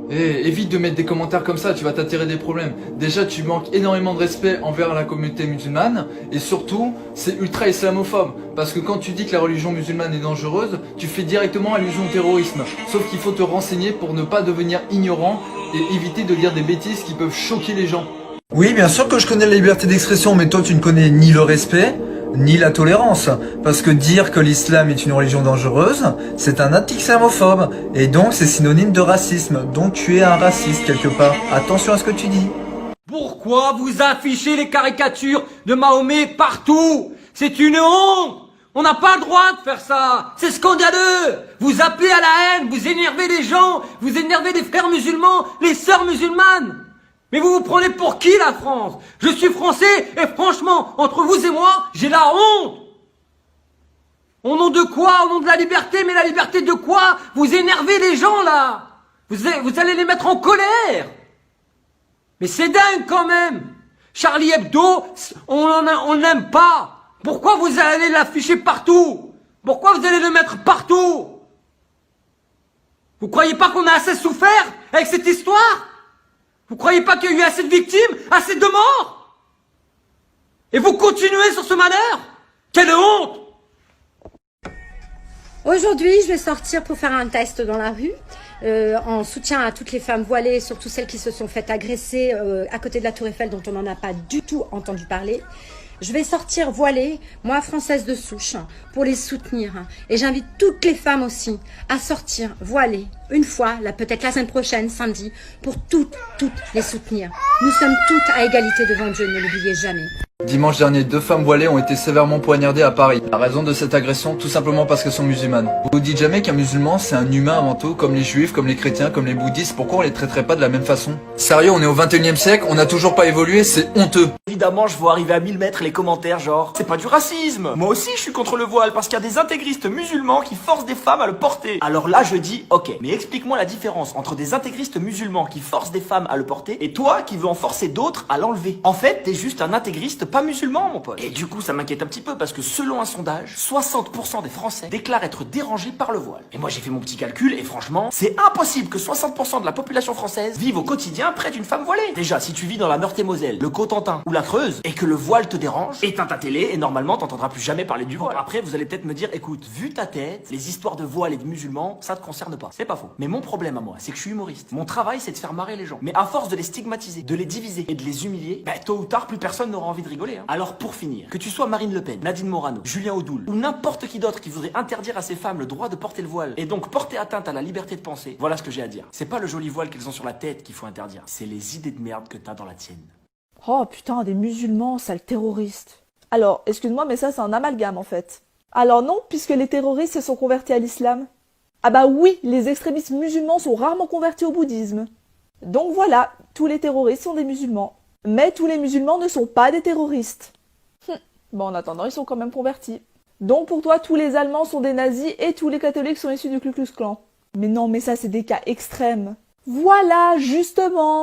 Évite de mettre des commentaires comme ça, tu vas t'attirer des problèmes. Déjà, tu manques énormément de respect envers la communauté musulmane, et surtout, c'est ultra islamophobe. Parce que quand tu dis que la religion musulmane est dangereuse, tu fais directement allusion au terrorisme. Sauf qu'il faut te renseigner pour ne pas devenir ignorant et éviter de dire des bêtises qui peuvent choquer les gens. Oui, bien sûr que je connais la liberté d'expression, mais toi tu ne connais ni le respect, ni la tolérance. Parce que dire que l'islam est une religion dangereuse, c'est un acte islamophobe. Et donc c'est synonyme de racisme. Donc tu es un raciste quelque part. Attention à ce que tu dis. Pourquoi vous affichez les caricatures de Mahomet partout? C'est une honte! On n'a pas le droit de faire ça! C'est scandaleux! Vous appelez à la haine, vous énervez les gens, vous énervez les frères musulmans, les sœurs musulmanes! Mais vous vous prenez pour qui la France? Je suis français et franchement, entre vous et moi, j'ai la honte! Au nom de quoi? Au nom de la liberté? Mais la liberté de quoi? Vous énervez les gens là! Vous allez les mettre en colère! Mais c'est dingue quand même! Charlie Hebdo, on n'aime pas! Pourquoi vous allez l'afficher partout? Pourquoi vous allez le mettre partout? Vous croyez pas qu'on a assez souffert avec cette histoire? Vous croyez pas qu'il y a eu assez de victimes, assez de morts? Et vous continuez sur ce manœuvre? Quelle honte! Aujourd'hui, je vais sortir pour faire un test dans la rue, en soutien à toutes les femmes voilées, surtout celles qui se sont faites agresser à côté de la Tour Eiffel, dont on n'en a pas du tout entendu parler. Je vais sortir voilée, moi française de souche, pour les soutenir. Et j'invite toutes les femmes aussi à sortir voilées, une fois, peut-être la semaine prochaine, samedi, pour toutes les soutenir. Nous sommes toutes à égalité devant Dieu, ne l'oubliez jamais. Dimanche dernier, 2 femmes voilées ont été sévèrement poignardées à Paris. La raison de cette agression, tout simplement parce qu'elles sont musulmanes. Vous vous dites jamais qu'un musulman, c'est un humain avant tout, comme les juifs, comme les chrétiens, comme les bouddhistes, pourquoi on les traiterait pas de la même façon? Sérieux, on est au 21e siècle, on n'a toujours pas évolué, c'est honteux. Évidemment, je vois arriver à 1000 mètres les commentaires genre « C'est pas du racisme !» Moi aussi, je suis contre le voile parce qu'il y a des intégristes musulmans qui forcent des femmes à le porter. Alors là, je dis « Ok, mais explique-moi la différence entre des intégristes musulmans qui forcent des femmes à le porter et toi qui veux en forcer d'autres à l'enlever. En fait, t'es juste un intégriste pas musulman, mon pote. Et du coup, ça m'inquiète un petit peu parce que selon un sondage, 60% des Français déclarent être dérangés par le voile. Et moi, j'ai fait mon petit calcul et franchement, c'est impossible que 60% de la population française vive au quotidien près d'une femme voilée. Déjà, si tu vis dans la Meurthe-et-Moselle, le Cotentin ou la Creuse et que le voile te dérange, éteins ta télé et normalement t'entendras plus jamais parler du voile. Après vous allez peut-être me dire écoute, vu ta tête, les histoires de voile et de musulmans, ça te concerne pas. C'est pas faux. Mais mon problème à moi, c'est que je suis humoriste. Mon travail c'est de faire marrer les gens. Mais à force de les stigmatiser, de les diviser et de les humilier, tôt ou tard plus personne n'aura envie de rigoler. Alors pour finir, que tu sois Marine Le Pen, Nadine Morano, Julien Audoul ou n'importe qui d'autre qui voudrait interdire à ces femmes le droit de porter le voile et donc porter atteinte à la liberté de penser, voilà ce que j'ai à dire. C'est pas le joli voile qu'elles ont sur la tête qu'il faut interdire, c'est les idées de merde que t'as dans la tienne. Oh putain, des musulmans, sales terroristes. Alors, excuse-moi, mais ça c'est un amalgame en fait. Alors non, puisque les terroristes se sont convertis à l'islam. Ah bah oui, les extrémistes musulmans sont rarement convertis au bouddhisme. Donc voilà, tous les terroristes sont des musulmans. Mais tous les musulmans ne sont pas des terroristes. Bon, en attendant, ils sont quand même convertis. Donc pour toi, tous les Allemands sont des nazis et tous les catholiques sont issus du Ku Klux Klan. Mais non, mais ça c'est des cas extrêmes. Voilà, justement.